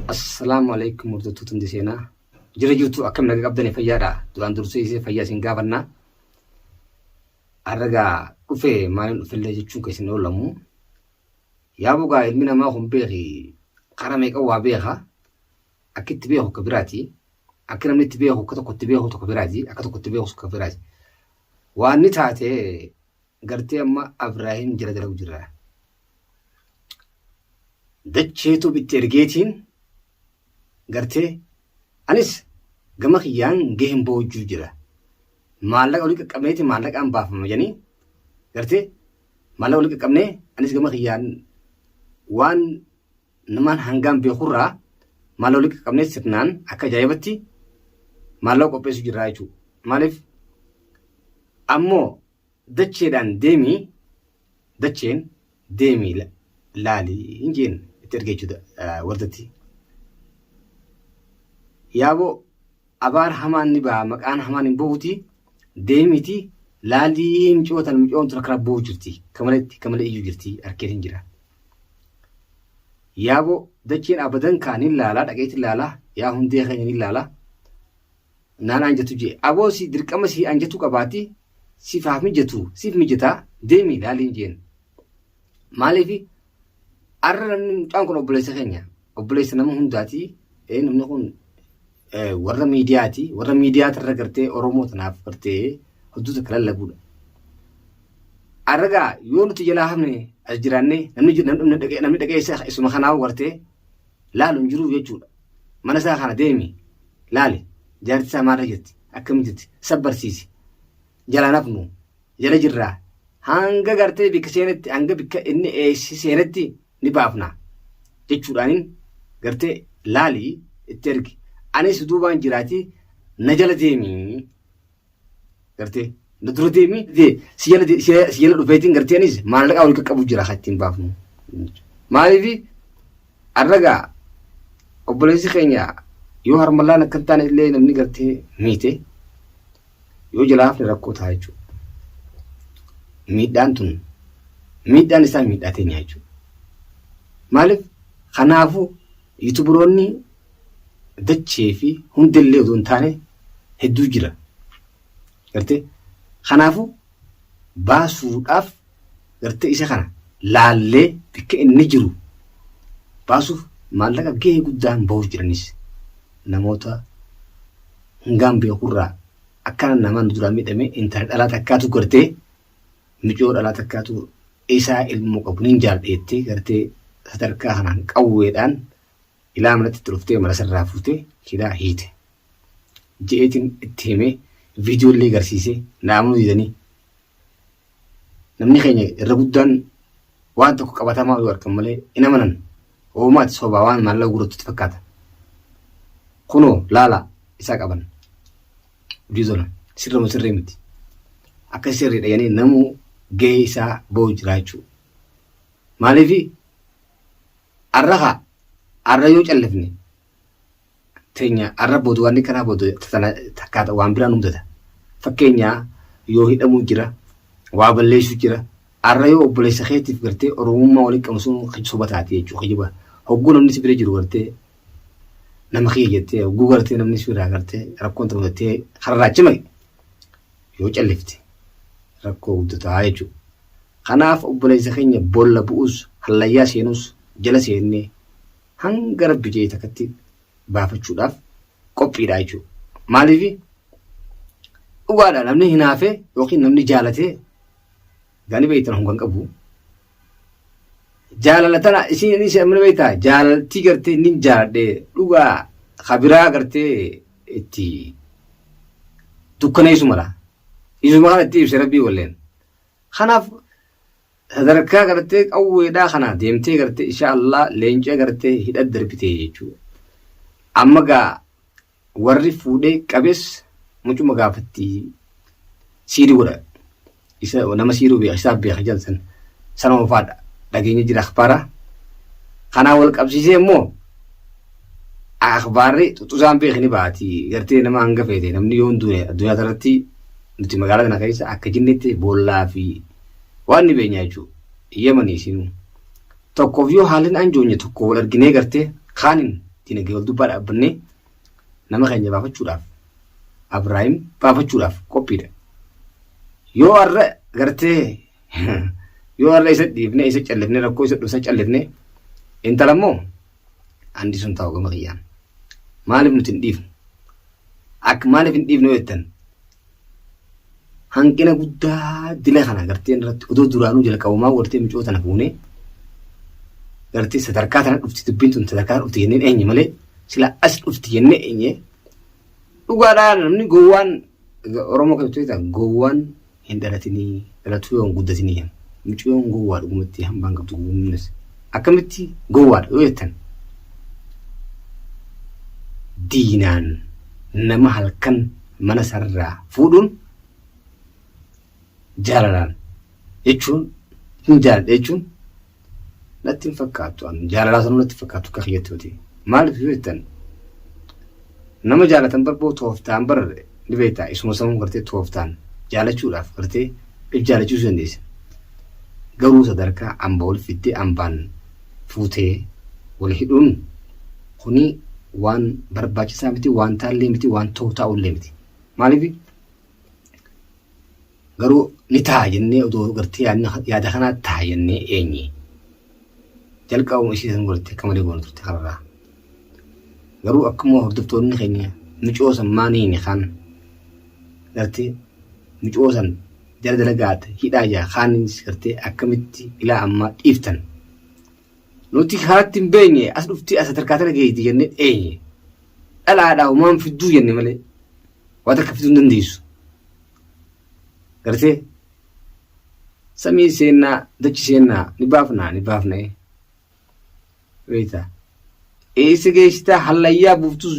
Assalamu alaikum warahmatullahi wabarakatuh. Jira jirtu akkam naga qabdanii fayyaadha. Duraan dursee isee fayyaa isin gaafanna. Arragaa dhufee maaliin dhufillee jechuun kan isin oolamu. Yaa bugaa ilmi namaa kun beeki karaa meeqa waa beeka. Akka itti beeku akka biraati. Akka namni itti beeku akka tokko itti beeku tokko biraati. Akka tokko itti beeku akka biraati. Waan ni taate gartee amma Ibraahim jira dalagu jira. Dacheetu bitti ergeetiin gartee anis gama kiyyaan gaheen boojuu jira. Maallaqa olii qaqqabneeti maallaqaan baafama janii gartee maallaqa olii qaqqabnee anis gama kiyyaan waan namaan hangaan beekurraa maallaqa olii qaqqabnee sirnaan akka ajaa'ibatti maallaqa qopheessu jirraa jechuudha. Maaliif ammoo dacheedhaan dacheen deemii laalii hin jeen itti ergee jechuudha wardatti. Yaaboo abaar hamaan ni ba'a maqaan hamaan hin buuti deemiti laalii micoon tura karaa bu'u jirti kamalee iyyuu jirti harkeetiin jira. Yaaboo dacheen abadan kaaniin laalaa dhaqeetiin laalaa yaa hundee keenyaniin laalaa naan anjatu jee aboo si dirqama si anjatu qabaati sifaaf mijatu siif mijataa deemi laaliin jeen. Maaliif arra namni mucaan kun obboleessa keenya obboleessa nama hundaati namni kun warra miidiyaati warra miidiyaati irra gartee Oromoo tanaaf gartee hojjetu kala laguudha. Arragaa yoo nuti jalaa hafne as jiraannee namni dhaqee isuma kanaa gartee laalu hin jiru jechuudha. Mana isaa kana deemi laali jaarti isaa maal jirti akkamitti sabbarsiisi jalaa nafnu jala jirraa hanga gartee bikka seenetti hanga bikka inni seenetti ni baafna jechuudhaanin gartee laalii itti ergi. Anis duubaan jiraati na jala deemii gartee na dura deemii si jala dhufeetiin gartee anis maallaqa wal qaqqabu jira hattiin baafnu. Maaliif arragaa obboleessi keenya yoo harmallaan akka hin taane illee namni gartee miite yoo jalaa hafne rakkoo ta'a jechuudha. Miidhaan isaa miidhaa teenya jechuudha. Maaliif kanaafuu yuutuubaroonni dachee fi hundallee otoo hin taane hedduu jira. Gartee kanaafuu baasuudhaaf gartee isa kana laallee bakka inni jiru baasuuf maallaqa gahee guddaan bahuuf jiranis namoota hangaan beekurraa akkana namaan duraan miidhame intala dhalaa takkaatu gartee micoo dhalaa takkaatu isaa ilmoo qabu nin jaalladheettee gartee sadarkaa kanaan qawweedhaan ilaa manatti itti dhuftee mala sarraa fuutee hidhaa hiite. Je'eetiin itti himee viidiyoollee agarsiisee naamuu diidanii namni keenya irra guddaan waan tokko qabatamaa yoo argan malee hin amanan oomaati sobaa waan maallaqa gurguratutti fakkaata. Kunoo laala isaa qaban viidiyoon sirree miti akka sirrii dhayanii namuu gahee isaa ba'u jira jechuudha. Maaliif arra yoo callifne teenya arra boodu waan kanaa boodu takkaata waan biraan mudata. Fakkeenyaa yoo hidhamuu jira waa balleessuu jira arra yoo obboleessa keetiif gartee oromummaa walii qabu sun soba taati jechuudha. Kijiba hogguu namni si bira jiru gartee nama kiyya jettee hogguu gartee namni si biraa gartee rakkoon ta'u jettee hararraa cimage yoo callifte rakkoo guddataa jechuudha. Kanaaf obboleessa keenya boolla bu'us hallayyaa seenus jala seennee hanga rabbi jee takkatti baafachuudhaaf qophiidha jechuudha. Maaliif dhugaadha namni hinaafee yookiin namni jaalatee gani beektan hongan qabu. Jaalatana isinis amna beektaa jaalaltii gartee inni jaaladhee dhugaa kabiraa gartee itti dukkaneessu mala. Isuma kana itti ibsa rabbii walleen. Kanaaf sadarkaa gartee qawweedhaa kana deemtee gartee inshaallah leencee gartee hidhat darbitee jechuudha. Amma gaa warri fuudhee qabees mucuma gaafatti siidii godha. Isa nama siiduu beeka isaaf beeka jalsan sanuma faadha dhageenya jira akhbaara. Kanaa wal qabsiisee immoo akhbaarri xuxusaan beekni baati gartee nama hanga feete namni yoo hin duune addunyaa irratti nuti magaalaa kana keessa akka jinnetti boollaa fi waan ni beenya jechuudha. Yemanii isin tokkoof yoo haalin anjoonye tokko wal arginee gartee kaanin dinagdee wal dubbaa dhaabbannee nama keenya baafachuudhaaf Abrahaam baafachuudhaaf qophiidha. Yoo har'a gartee yoo har'a isa dhiifne isa callifne rakkoo isa dhusa callifne intala immoo andi sun ta'u gama qiyyaan. Maaliif nuti hin dhiifnu? Akka maaliif hin dhiifnu jettan? Hanqina guddaa dila kana garteen irratti odoo duraanuu jalqabumaa wartee micoo tana fuunee gartee sadarkaa tana dhufti dubbiin tun sadarkaa dhufti jenneen eenye malee sila as dhufti jennee eenye dhugaadhaan namni gowwaan Oromoo kan ta'e gowwaan hin dhalatinii dhalatuu yoo guddatinii micoo gowwaa dhugumatti hambaan qabdu gumnes akkamitti gowwaadha yoo jettan diinaan nama halkan mana sarraa fuudhuun jaalalaan jechuun hin jaaladha jechuun natti hin fakkaatu jaalalaa sanuu natti fakkaatu akka kiyyattuuti maaliif yoo jettan nama jaalatan barboo tooftaan barre ni beektaa isuma samuu gartee tooftaan jaalachuudhaaf gartee if jaalachiisuu dandeessa garuu sadarkaa amba wal fiddee ambaan fuutee wal hidhuun kuni waan barbaachisaa miti waan taallee miti waan ta'u ta'ullee miti maaliif garuu ni ta'a jennee odoo gartee yaada kanaa ta'a jennee eenye jalqabuma ishiisan godhatte akka malee goona turte kanarraa garuu akkuma hordoftoonni keenya micoosan maaniini kan gartee micoosan jala dalagaata hidhaa jaa kaanis gartee akkamitti ilaa ammaa dhiiftan nuti karatti hin beenye as dhufti as sadarkaa tana geeyti jennee eenye dhalaadhaa umaan fidduu jenne malee waan akka fidduu hin dandeessu gartee samii seenaa dachi seenaa ni baafna weeta eessa geessitaa hallayyaa buuftus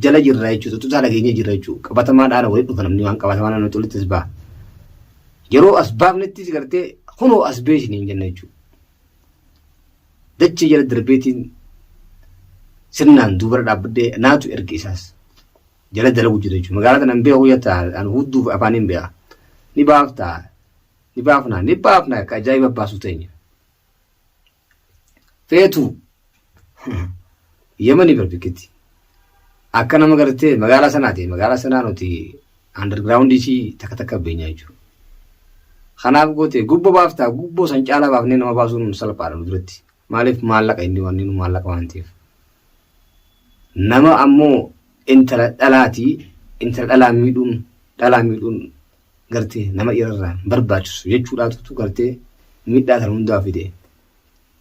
jala jirra jechuudha tuutaa dhageenya jirra jechuudha qabatamaadhaan walitti dhufa namni waan qabatamaan namni tolitti as ba'a yeroo as baafnettis gartee kunoo as beeshiniin jenna jechuudha dachi jala darbeetiin sirnaan duubara dhaabbadhee naatu erga isaas jala dalagu jira jechuudha magaalaa tanaan beeku guyyataa an hudduuf afaaniin beekaa ni baafna akka ajaa'iba baasuu teenya feetu yemani barbikiti akka nama gartee magaalaa sanaa nuti underground ishii takka beenyaa jechuudha kanaaf goote gubboo baaftaa gubboo san caalaa baafnee nama baasuun salphaadha nu duratti maaliif maallaqa inni waan nu maallaqa waan ta'eef nama ammoo intala dhalaa miidhuun gartee nama irraan barbaachisu jechuudhaatu gartee miidhaa tan hundaa fide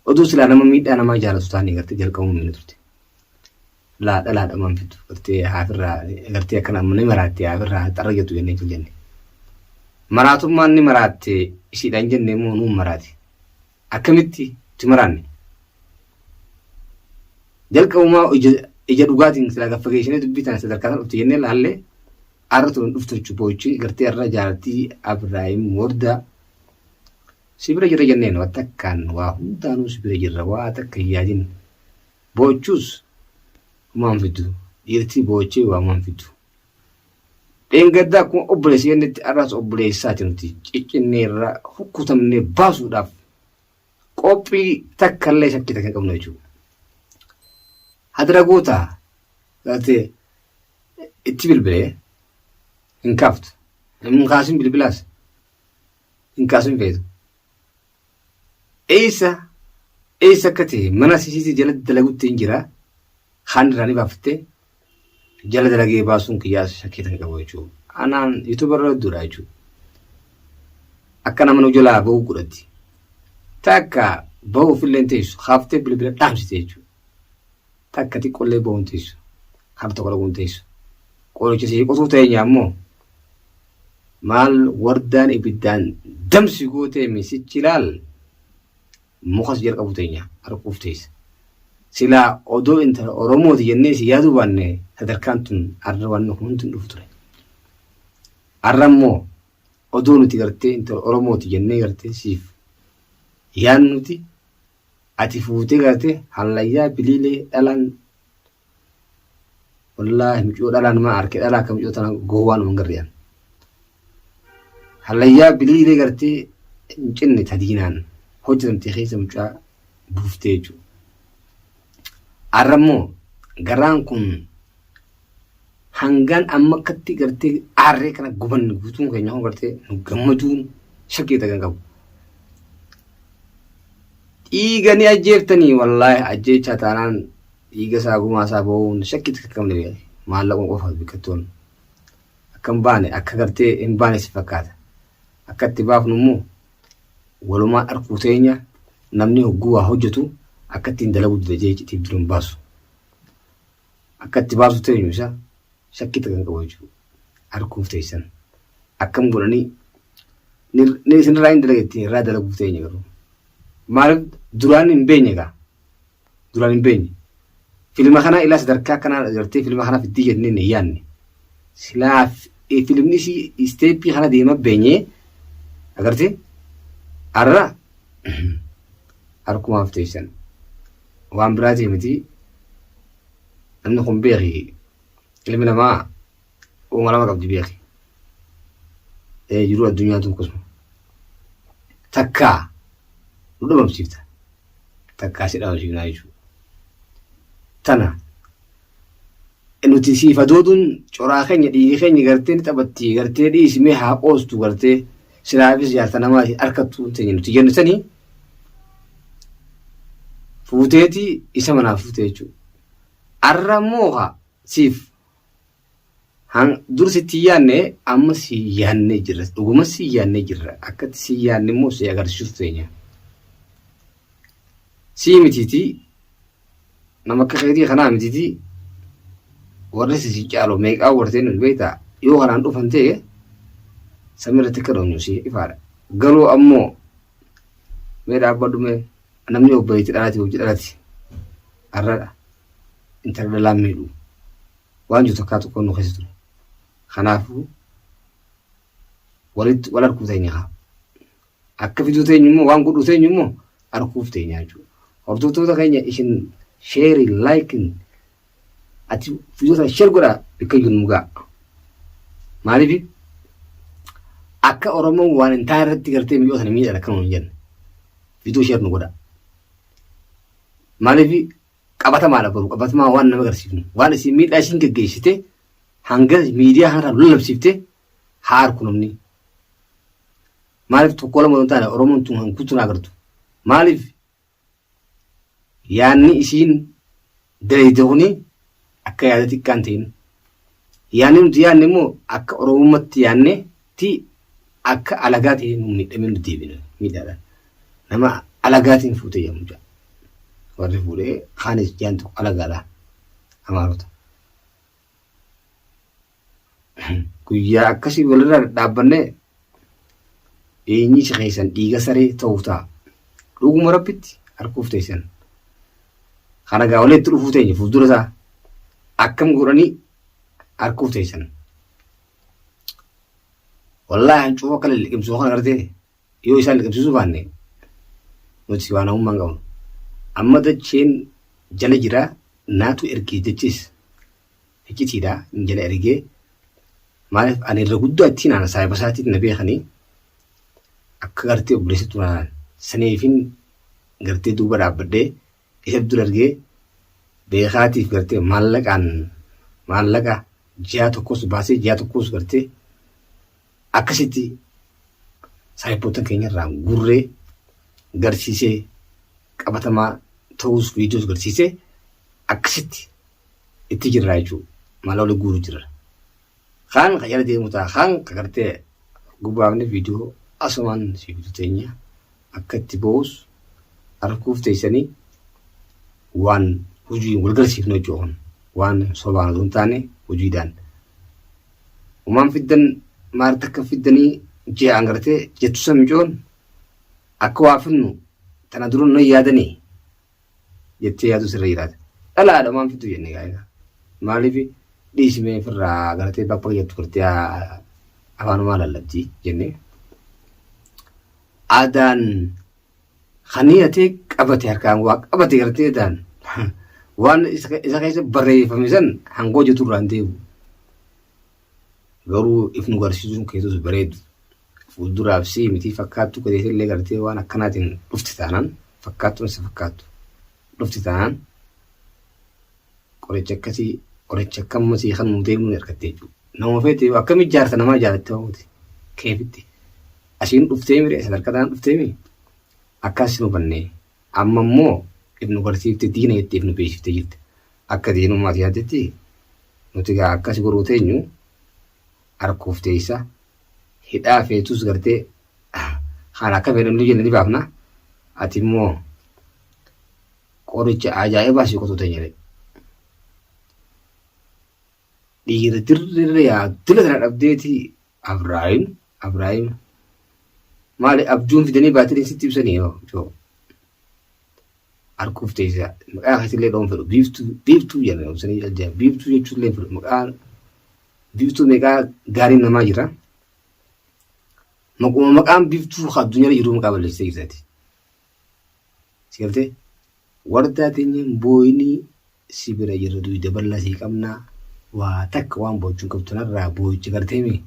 oduu silaa nama miidhaa namaa jaalatu taanii gartee jalqabuu miidha turte dhalaadha maan fidu gartee haafirraa gartee akkana ni maraattee haafirraa xarra jettu jennee jenne maraatummaan ni maraattee ishiidhaan jennee immoo nuun maraate akkamitti itti maraanne jalqabumaa ija dhugaatiin silaa gaffageeshinee dubbitaan sadarkaa tan dhufte jennee laallee arratu dhuftu chubochi gartee arra jaartii Abrahaam warda sibira jira jenneen watakkan waa hundaanuu sibira jirra waa takka yaadin bochus maan fidu dhiirtii bochee waa maan fidu dheengaddaa kun obboleessi yennetti arras obboleessaati nuti ciccinneerra hukkutamnee baasuudhaaf qophii takkallee shakkii takka qabnu jechuudha hadra gootaa gartee itti bilbilee hin kaaftu hin kaasin bilbilaas hin kaasin feetu eessa akka ta'e mana sisiitii jala dalagutti hin jira haan irraa ni baafattee jala dalagee baasuun kiyyaas shakkii takka qabu jechuudha anaan yuutuubarra hedduudha jechuudha akka nama nu jalaa bahuu godhatti takka bahuuf illee teessu haaftee bilbila dhaamsite jechuudha takka xiqqollee bahuun teessu harta qolaguun teessu qoricha si qotuu ta'eenyaa immoo maal wardaan ibiddaan damsi gootee misichi ilaal mukas jalqabu teenya harkuuf teessa silaa odoo intala Oromooti jennee si yaaduu baanne sadarkaan tun arra waan hundi dhufu ture arra immoo odoo nuti gartee intala Oromooti jennee gartee siif yaan nuti ati fuutee gartee hallayyaa biliilee dhalaan wallaahi micoo dhalaan maa arke dhalaa akka micoo tana gowwaan mangarriyaan hallayyaa biliilee gartee hin cinne tadiinaan hojjetamtee keessa mucaa buuftee jechuudha. Arra immoo garaan kun hangaan amma akkatti gartee aarree kana guban guutuun keenya hon gartee nu gammaduun shakkii ta'an qabu. Dhiiga ni ajjeeftanii wallaahi ajjeechaa taanaan dhiiga isaa gumaa isaa ba'uun shakkii ta'an qabne maallaqoon qofaaf biqiltoon akka hin baane akka gartee hin baane si fakkaata. Akka itti baafnu immoo walumaan arkuu teenya namni hogguu waa hojjetu akka ittiin dalagu didajee icciitiif dura hin baasu. Akka itti baasu teenyu isaa shakkii ta'an qabu jechuudha. Arkuuf teessan akkam godhanii ni isinirraa hin dalagetti irraa dalaguuf teenya garuu. Maaliif duraan hin beenye gaa? Duraan hin beenye. Filma kana ilaa sadarkaa kanaa agartee filma kanaaf itti jennee hin yaadne. Silaa filimni isteeppii kana deema beenyee agartee har'a harkumaaf teessan. Waan biraatii miti namni kun beeki ilmi namaa uuma lama qabdi beeki. Jiruu addunyaa tokkosuma. Takkaa nu dhabamsiifta. Takkaa si dhabamsiifnaa jechuudha. Tana nuti siifa dooduun coraa keenya dhiigii keenya gartee ni taphatti gartee dhiisimee haa qoostu gartee silaafis jaarta namaa harkattuu teenya nuti jennu sanii fuuteeti isa manaa fuutee jechuudha. Arra mooha siif dur sitti yaanne amma si yaannee jirra dhuguma si yaannee jirra akkatti si yaanne immoo si agarsiisuuf teenya. Si mitiitii nama akka keetii kanaa mitiitii warri si caalu meeqaa warteen nu beektaa yoo kanaan dhufan ta'e samirratti akka doonyu si ifaadha. Garuu ammoo mee dhaabbadhume namni obboleetti dhalati hojii dhalati har'aadha intala dhalaan miidhu waan jiru tokkaa tokkoon nu keessa ture. Kanaafuu walitti wal arguu teenya haa. Akka fiduu teenyu immoo waan godhuu teenyu immoo arguuf teenya jechuudha. Hordoftoota keenya isin sheerii laayikiin ati fiidoota sheer godhaa bikka jiru mugaa. Maaliif akka Oromoon waan hin taane irratti gartee miidhoo sana miidhaan akka nuun jenne fiidoo sheer nu godhaa. Maaliif qabatamaadha garuu qabatamaa waan nama agarsiifnu waan isin miidhaa isin geggeessite hanga miidiyaa kanarraa lallabsiifte haa arku namni. Maaliif tokko lama hin taane Oromoon tun hankuutu na agartu. Maaliif yaanni isiin dalayte kuni akka yaada xiqqaan ta'in. Yaanni nuti yaanne immoo akka Oromummaatti yaanne ti akka alagaa ta'e nu miidhamee nu deebine miidhaadhaan. Nama alagaatiin fuutee yommuu jedha. Warri fuudhee kaanis jaan tokko alagaadha Amaarota. Guyyaa akkasii walirraa dhaabbannee eenyi si keessan dhiiga saree ta'uu ta'a. Dhuguma rabbitti harkuuf teessan. Kana gaa walitti dhufuu teenya fuuldura isaa akkam godhanii harkuuf teessan. Wallaahi hancuu akka liqimsuu kana gartee yoo isaan liqimsiisuu baanne nuti waan humnaan qabnu. Amma dacheen jala jira naatu ergee jechis ficcitiidha jala ergee maaliif ani irra guddaa ittiin ana saayiba isaatiin na beekanii akka gartee obboleessi turaan saniifin gartee duuba dhaabbadhee isa dura ergee beekaatiif gartee maallaqa ji'a tokkos baasee ji'a tokkos gartee akkasitti saayiboota keenyarraa gurree garsiisee qabatamaa ta'us viidiyoos garsiisee akkasitti itti jirra jechuudha. Maala wali guuru jirra. Kaan qayyara deemu ta'a kaan qagartee gubbaafne viidiyoo asumaan siibitu teenya akka itti ba'us harkuuf teessanii waan hojii wal garsiifnu jechuudha. Waan sobaan osoo hin taane hojiidhaan. Uumaan fiddan maal takka fiddanii ji'aan gartee jettu samicoon akka waa finnu tana duruun nan yaadanii jettee yaadu sirra jiraata. Dhalaadha waan fiddu jennee gaa'eedha. Maaliif dhiisimee ofirraa gartee bakka jettu gartee afaanumaa lallabdii jennee. Aadaan haniyyatee qabate harkaan waa qabate gartee daan waan isa keessa barreeffame san hangoo jetu irraan deemu. Garuu ifnu garsiisuun keessus bareedu. Fuulduraaf si miti fakkaattu gadeessa illee gartee waan akkanaatiin dhufti taanaan fakkaattuun isa fakkaattu dhufti taanaan qoricha akkasii qoricha akkamasii kan nuti deemnu ergattee jechuudha. Nama feete akkamitti jaarsa namaa jaalattee waamute keefitti asiin dhuftee mire sadarkaadhaan dhuftee mire akkas nu bannee amma immoo ibnu barsiifte diina jettee ibnu beeksiftee jirti akka diinummaati yaadetti nuti gaa akkas goruu teenyu harkuuf teessa hidhaa feetus gartee haala akka fedhannu jenne ni baafna ati immoo qoricha ajaa'ibaa si qotuu teenya dhiira dirree yaa dila sana dhabdeeti Abrahaam maali abjuun fidanii baatanii sitti ibsanii yoo harkuuf teessa maqaa keessillee dhoon fedhu biiftuu jenna ibsanii ajaa'ib biiftuu jechuullee fedhu maqaan biiftuu meeqaa gaariin namaa jira maqaan biiftuu addunyaa jiru maqaa balleessee jirti sigaltee wardaa teenyeen booyinii sibira jirra duwida bal'asii qabnaa waa takka waan boochuun qabtu narraa booyicha gartee mee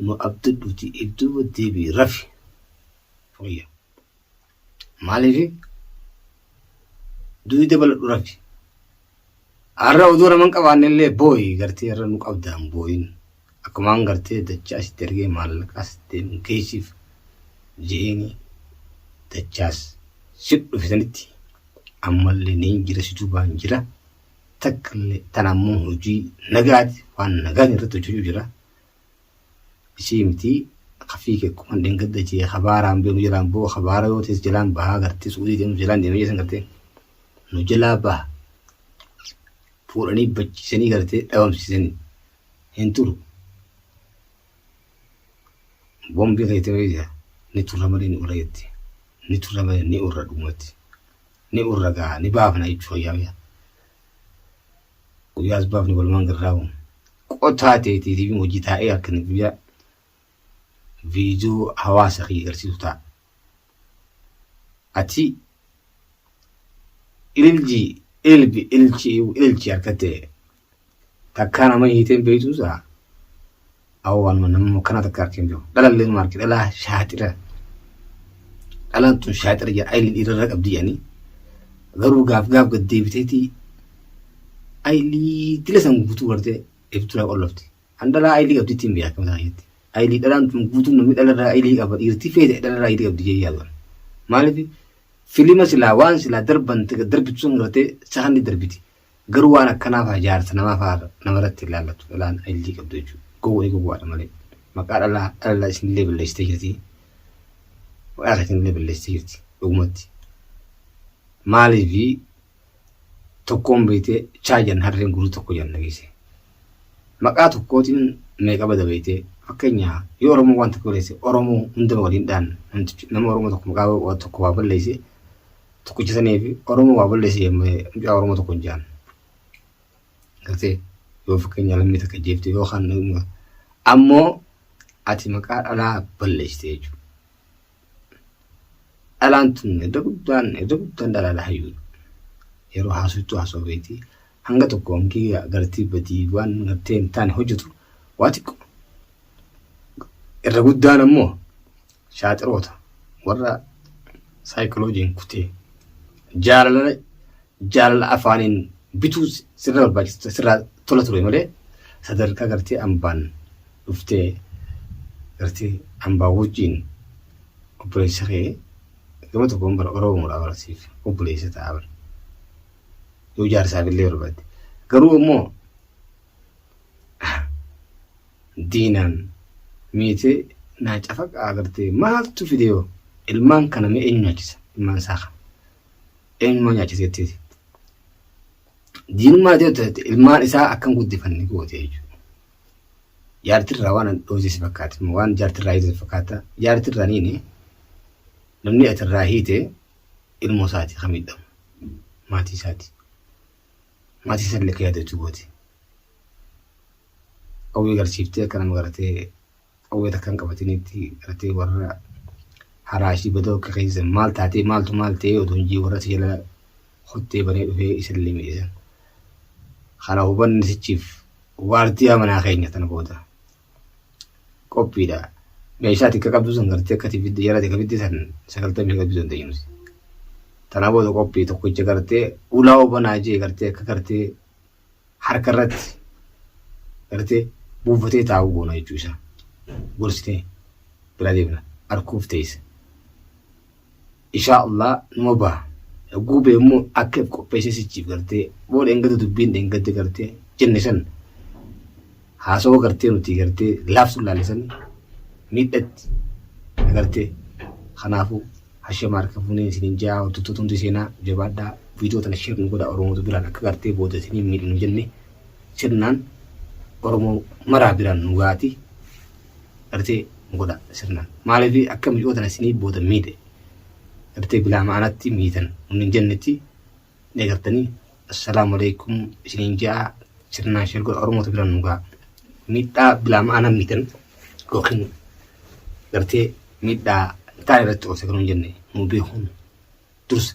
nu abdudhuuti ibduu deebii rafi fayya maaliif duwida bal'adhu rafi har'a oduu naman qabaannellee booyi gartee har'a nu qabdaan booyin akkumaan gartee dachaa asitti ergee maallaqaas deemu geessiif jeeni dachaas sit dhufisanitti ammallee niin jira situu baan jira takkallee tanammoo hojii nagaati waan nagaan irratti hojjechuu jira ishii miti kafii kee kuman dhengadda jee habaaraan beenu jalaan boo habaara yoo tees jalaan bahaa gartee suudii deemu jalaan deemee jesan gartee nu jalaa baha fuudhanii bachiisanii gartee dhabamsiisanii hin turu bombii kayte wayya ni turra malee ni urra jetti ni turra malee ni urra dhumatti ni urra gaa ni baafna jechuu yaa guyyaas baafni walumaan garraawu qotaa ta'eetii fi hojii taa'ee akkana guyyaa viidiyoo hawaasa kee agarsiisu ta'a ati ililchi harkate takkaa nama hiiteen beektuusaa awwal nama kana takka harkeen jiru dhalallee maarkii dhalaa shaatira dhalaan tun shaatira jedha ayilii dhiirarra qabdi jedhanii garuu gaaf gad deebiteetii ayilii dila san guutuu gartee ibturaa qollofti handalaa ayilii qabdi ittiin beekama taayetti ayilii dhalaan tun guutuu namni dhalarraa ayilii qaba dhiirtii feete dhalarraa ayilii qabdi jee yaaduun maaliif filima silaa waan silaa darban darbitu sun gartee sahanni darbiti garuu waan akkanaaf jaarsa namaaf namarratti ilaallatu dhalaan ayilii qabdu jechuudha gowwaadha malee maqaa dhalaa isinillee balleessitee jirti maqaa isinillee balleessitee jirti dhugumatti maaliifi tokkoon beeytee chaajan harreen guruu tokko janna geesse maqaa tokkootiin meeqa bada beeytee fakkeenya yoo Oromoo waan tokko balleesse Oromoo hundama waliin dhaan nama Oromoo tokko maqaa tokko waa balleesse tokkicha saniifi Oromoo waa balleesse yemmuu mucaa Oromoo tokko hin jaan gartee yoo fakkeenya lammii takka jeefte yoo kan ammoo ati maqaa dhalaa balleessite jechuudha. Dhalaan tun edda guddaan dhalaa hayyuudha. Yeroo haasoftu haasoo beektii hanga tokko hankii gartii badii waan gartee hin taane hojjetu waa xiqqoo. Irra guddaan ammoo shaaxiroota warra saayikiloojiin kutee jaalala afaaniin bituu sirra barbaachisa sirraa tola ture malee sadarkaa gartee ambaan dhuftee gartee ambaa wajjiin obboleessa kee gama tokkoon bara Oromoodhaa barsiif obboleessa ta'a bara yoo jaarsaaf illee barbaadde garuu immoo diinaan miitee naa cafaqaa gartee maaltu fidee ilmaan kana mee eenyu nyaachisa ilmaan saaka eenyumaa nyaachisa jetteeti diinummaa ta'e ilmaan isaa akkam guddifanne goote jechuudha. Jaartirraa waan dhoosisi fakkaate waan jaartirraa hiite fakkaata jaartirraa niini namni atirraa hiite ilmoo isaati kan miidhamu maatii isaati maatii isaa illee yaadachuu goote qawwee garsiiftee akka nama garatee qawwee takkaan qabatinitti garatee warra haraashii badoo akka keessan maal taatee maaltu maal ta'ee odoo hojii warra si jala hottee banee dhufee isallee miidhisan kana hubanni sichiif waardiyaa manaa keenya tana booda qophiidha meeshaa xiqqaa qabdu san gartee akkati fidde jala xiqqaa fidde san 90 qabdu san ta'inus tana booda qophii tokkicha gartee ulaa obanaa jee gartee akka gartee harkarratti gartee buufatee taa'uu goona jechuu isaa gorsitee bira deemna arkuuf teessa. Inshaa Allah numa baha. Gube immoo akka qopheessee sichiif gartee booda eeggatu dubbiin eeggatte gartee jenne san haasawaa gartee nuti gartee laafsuun laallisan miidhatti gartee kanaafuu hashama harka fuunee isiniin jaa hojjettoota hundi seenaa jabaadhaa viidiyoo tana sheer nu godha Oromootu biraan akka gartee booda isiniin miidhinu jenne sirnaan Oromoo maraa biraan nu gaati gartee nu godha sirnaan maaliif akka miidhoo tana isiniin booda miidhe gartee bilaa ma'anatti miitan nun jennetti neegartanii assalaamu alaykum isiniin jaa sirnaan sheer godha Oromootu biraan nu gaa miidhaa bilaa ma'ana miitan yookiin gartee miidhaa taa'e irratti oolse kan jenne nu beekuun dursa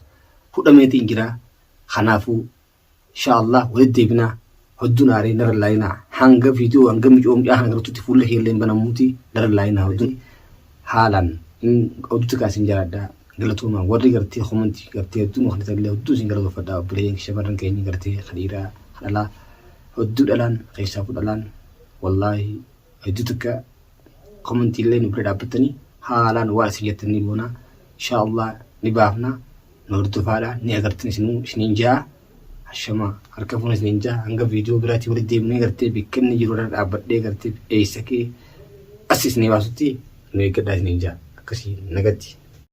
fudhameetiin jira. Kanaafuu inshaa Allah walitti deebinaa hodduun aarii nara laayinaa hanga viidiyoo hanga micoomjaa hanga gartuutti fuula keelleen banamuuti nara laayinaa hodduun haalaan hodduutti kaasin jiraadhaa galatooma warri gartee komantii gartee hedduun wakni taglee hedduu isin galatoofadhaa obboleen shamarran keenya gartee khadiiraa hadhalaa hedduu dhalaan keessaa fudhalaan wallaahi hedduu takka komantiillee nu bira dhaabbatanii haalaan waa isin jettanii boona inshaa Allah ni baafna nu hordofaadha ni agartan isiniin jaa hashama harka fuuna isiniin jaa hanga viidiyoo biraatti walitti deemnee gartee bikkanni jiru irra dhaabbadhee gartee eessa kee as isinii baasutti nu eeggadhaa isiniin jaa akkasii nagatti.